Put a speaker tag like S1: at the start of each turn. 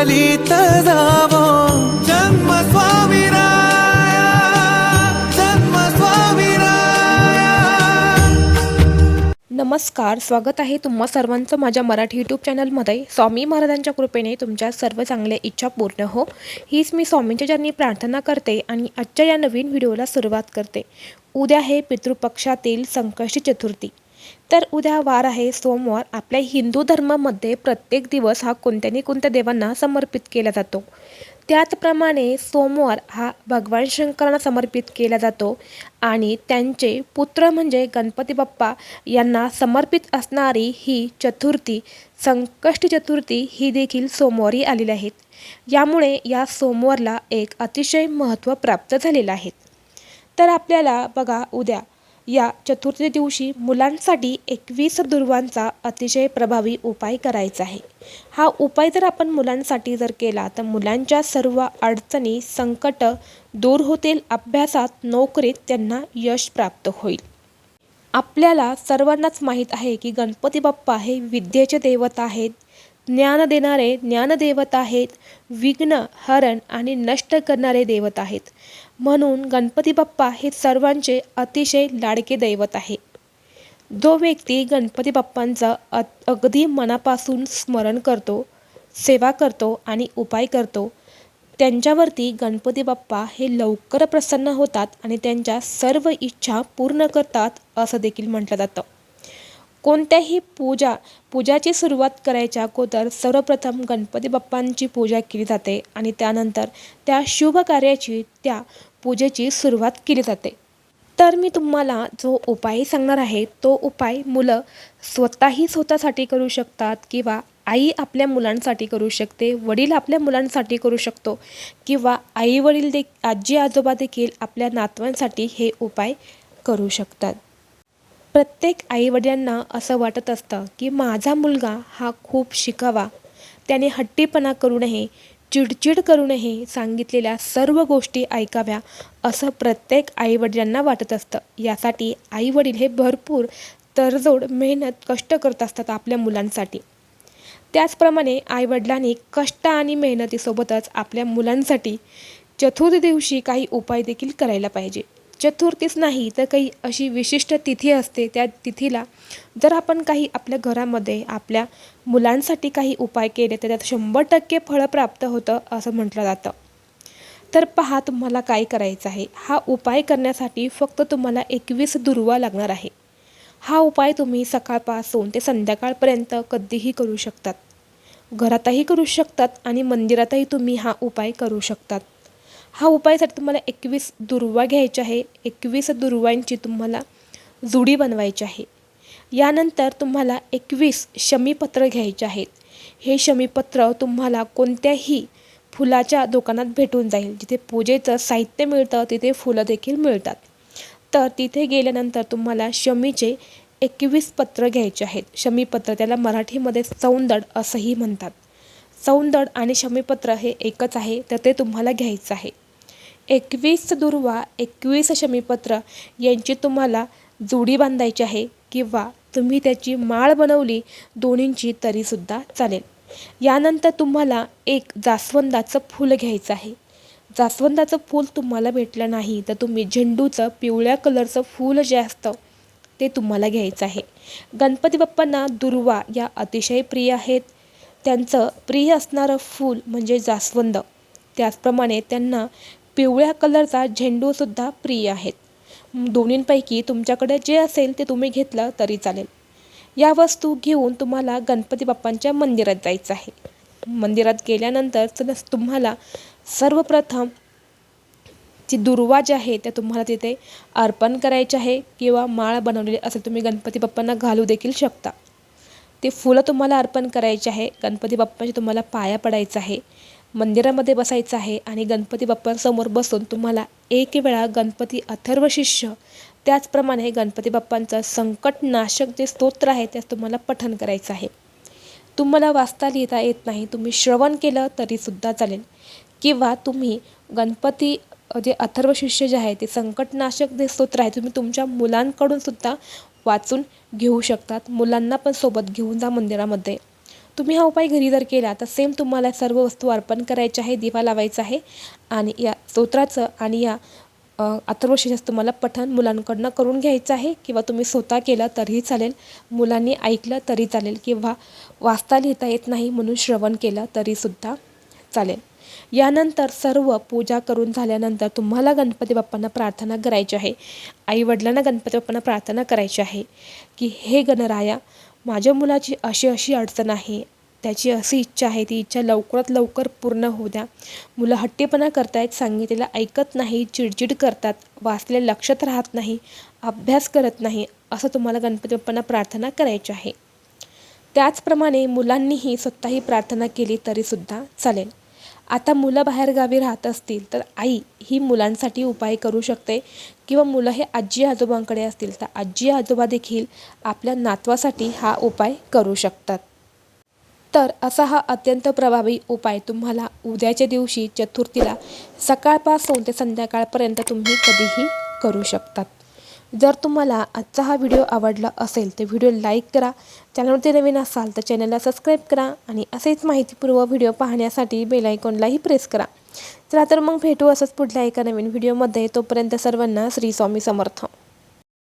S1: चालीत जावो जन्म स्वामीराया, जन्म स्वामीराया।
S2: नमस्कार, स्वागत आहे तुम्हा सर्वांचं माझ्या मराठी यूट्यूब चॅनलमध्ये। स्वामी महाराजांच्या कृपेने तुमच्या सर्व चांगल्या इच्छा पूर्ण हो, हीच मी स्वामींच्या चरणी प्रार्थना करते आणि आजच्या या नवीन व्हिडिओला सुरुवात करते। उद्या आहे पितृपक्षातील संकष्टी चतुर्थी, तर उद्या वार आहे सोमवार। आपल्या हिंदू धर्मामध्ये प्रत्येक दिवस हा कोणत्या देवांना समर्पित केला जातो। त्याचप्रमाणे सोमवार हा भगवान शंकरांना समर्पित केला जातो आणि त्यांचे पुत्र म्हणजे गणपती बाप्पा यांना समर्पित असणारी ही चतुर्थी, संकष्टी चतुर्थी, ही देखील सोमवारी आलेली आहे। यामुळे या सोमवारला एक अतिशय महत्त्व प्राप्त झालेलं आहे। तर आपल्याला बघा, उद्या या चतुर्थी दिवशी मुलांसाठी 21 दुर्वांचा अतिशय प्रभावी उपाय करायचा आहे। हा उपाय जर आपण मुलांसाठी जर केला तर मुलांच्या सर्व अडचणी, संकट दूर होतील, अभ्यासात, नोकरीत त्यांना यश प्राप्त होईल। आपल्याला सर्वांनाच माहीत आहे की गणपती बाप्पा हे विद्येचे देवता आहेत, ज्ञान देणारे ज्ञानदेवता आहेत, विघ्न हरण आणि नष्ट करणारे देवता आहेत। म्हणून गणपती बाप्पा हे सर्वांचे अतिशय लाडके दैवत आहे। जो व्यक्ती गणपती बाप्पांचा अगदी मनापासून स्मरण करतो, सेवा करतो आणि उपाय करतो, त्यांच्यावरती गणपती बाप्पा हे लवकर प्रसन्न होतात आणि त्यांच्या सर्व इच्छा पूर्ण करतात असं देखील म्हटलं जातं। कोणत्याही पूजाची सुरुवात करायच्या अगोदर सर्वप्रथम गणपती बाप्पांची पूजा केली जाते आणि त्यानंतर त्या शुभ कार्याची, त्या पूजेची सुरुवात केली जाते। तर मी तुम्हाला जो उपाय सांगणार आहे तो उपाय मुलं स्वतःसाठी करू शकतात किंवा आई आपल्या मुलांसाठी करू शकते, वडील आपल्या मुलांसाठी करू शकतो किंवा आई वडील आजी आजोबा देखील आपल्या नातवांसाठी हे उपाय करू शकतात। प्रत्येक आईवडिलांना असं वाटत असतं की माझा मुलगा हा खूप शिकावा, त्याने हट्टीपणा करू नये, चिडचिड करू नये, सांगितलेल्या सर्व गोष्टी ऐकाव्या, असं प्रत्येक आईवडिलांना वाटत असतं। यासाठी आईवडील हे भरपूर तडजोड, मेहनत, कष्ट करत असतात आपल्या मुलांसाठी। त्याचप्रमाणे आईवडिलांनी कष्ट आणि मेहनतीसोबतच आपल्या मुलांसाठी चतुर्थी दिवशी काही उपाय देखील करायला पाहिजे। चतुर्थीच नाही तर काही अशी विशिष्ट तिथी असते, त्या तिथीला जर आपण काही आपल्या घरामध्ये आपल्या मुलांसाठी काही उपाय केले तर त्यात 100% फळ प्राप्त होतं असं म्हटलं जातं। तर पहा, तुम्हाला काय करायचं आहे। हा उपाय करण्यासाठी फक्त तुम्हाला 21 दुर्वा लागणार आहे। हा उपाय तुम्ही सकाळपासून ते संध्याकाळपर्यंत कधीही करू शकतात, घरातही करू शकतात आणि मंदिरातही तुम्ही हा उपाय करू शकतात। हा उपायासाठी तुम्हाला 21 दुर्वा घ्यायचा आहे। 21 दुर्वांची तुम्हाला जुडी बनवायची आहे। यानंतर तुम्हाला 21 शमीपत्र घ्यायचे आहेत। हे शमीपत्र तुम्हाला कोणत्याही फुलाच्या दुकानात भेटून जाईल। जिथे पूजेचं साहित्य मिळतं तिथे फुलं देखील मिळतात। तर तिथे गेल्यानंतर तुम्हाला शमीचे 21 पत्र घ्यायचे आहेत। शमीपत्र, त्याला मराठीमध्ये सौंदड असंही म्हणतात। सौंदड आणि शमीपत्र हे एकच आहे, तर ते तुम्हाला घ्यायचं आहे। 21 दुर्वा, 21 शमीपत्र यांची तुम्हाला जोडी बांधायची आहे किंवा तुम्ही त्याची माळ बनवली दोन्हींची तरीसुद्धा चालेल। यानंतर तुम्हाला एक जास्वंदाचं फूल घ्यायचं आहे। जास्वंदाचं फूल तुम्हाला भेटलं नाही तर तुम्ही झेंडूचं पिवळ्या कलरचं फूल जे असतं ते तुम्हाला घ्यायचं आहे। गणपती बाप्पांना दुर्वा या अतिशय प्रिय आहेत। त्यांचं प्रिय असणारं फूल म्हणजे जास्वंद, त्याचप्रमाणे त्यांना पिवळ्या कलरचा झेंडूसुद्धा प्रिय आहेत। दोन्हींपैकी तुमच्याकडे जे असेल ते तुम्ही घेतलं तरी चालेल। या वस्तू घेऊन तुम्हाला गणपती बाप्पांच्या मंदिरात जायचं आहे। मंदिरात गेल्यानंतर तुम्हाला सर्वप्रथम जी दुर्वा जी आहे त्या तुम्हाला तिथे अर्पण करायची आहे किंवा माळ बनवलेली असेल तुम्ही गणपती बाप्पांना घालू देखील शकता। ते फुलं तुम्हाला अर्पण करायचे आहे। गणपती बाप्पांच्या तुम्हाला पाया पडायचं आहे, मंदिरामध्ये बसायचं आहे आणि गणपती बाप्पांसमोर बसून तुम्हाला एक वेळा गणपती अथर्वशीर्ष, त्याचप्रमाणे गणपती बाप्पांचं संकटनाशक जे स्तोत्र आहे त्यास तुम्हाला पठण करायचं आहे। तुम्हाला वाचता लिहिता येत नाही, तुम्ही श्रवण केलं तरीसुद्धा चालेल किंवा तुम्ही गणपती जे अथर्वशीर्ष जे आहे ते संकटनाशक जे स्तोत्र आहे तुम्ही तुमच्या मुलांकडून सुद्धा वाचून घेऊ शकतात। मुलांना पण सोबत घेऊन जा मंदिरामध्ये, तुम्ही हा उपाय घरी जर केला तर सेम तुम्हाला सर्व वस्तू अर्पण करायच्या आहे, दिवा लावायचा आहे आणि या स्तोत्राचं आणि या अथर्वशीर्षाचं तुम्हाला पठण मुलांकडनं करून घ्यायचं आहे किंवा तुम्ही स्वतः केलं तरीही चालेल, मुलांनी ऐकलं तरी चालेल किंवा वाचता लिहिता येत नाही म्हणून श्रवण केलं तरीसुद्धा चालेल. यानंतर सर्व पूजा करून झाल्यानंतर तुम्हाला गणपती बाप्पांना प्रार्थना करायची आहे. आईवडिलांना गणपती बाप्पांना प्रार्थना करायची आहे की हे गणराया, माझ्या मुलाची अशी अशी अडचण आहे, त्याची अशी इच्छा आहे, ती इच्छा लवकरात लवकर पूर्ण होऊ द्या. मुलं हट्टीपणा करतायत, सांगितलेलं ऐकत नाही, चिडचिड करतात, वाचलेलं लक्षात राहत नाही, अभ्यास करत नाही, असं तुम्हाला गणपती बाप्पांना प्रार्थना करायची आहे. त्याचप्रमाणे मुलांनीही स्वतःही प्रार्थना केली तरीसुद्धा चालेल. आता मुलं बाहेरगावी राहत असतील तर आई ही मुलांसाठी उपाय करू शकते किंवा मुलं हे आजी आजोबांकडे असतील तर आजी आजोबा देखील आपल्या नातवासाठी हा उपाय करू शकतात. तर असा हा अत्यंत प्रभावी उपाय तुम्हाला उद्याच्या दिवशी चतुर्थीला सकाळपासून ते संध्याकाळपर्यंत तुम्ही कधीही करू शकतात. जर तुम्हाला आजचा हा व्हिडिओ आवडला असेल तर व्हिडिओ लाईक करा, चॅनलवरती नवीन असाल तर चॅनलला सबस्क्राईब करा आणि असेच माहितीपूर्व व्हिडिओ पाहण्यासाठी बेल आयकॉनलाही प्रेस करा. चला तर मग भेटू असंच पुढल्या एका नवीन व्हिडिओमध्ये. तोपर्यंत सर्वांना श्री स्वामी समर्थ.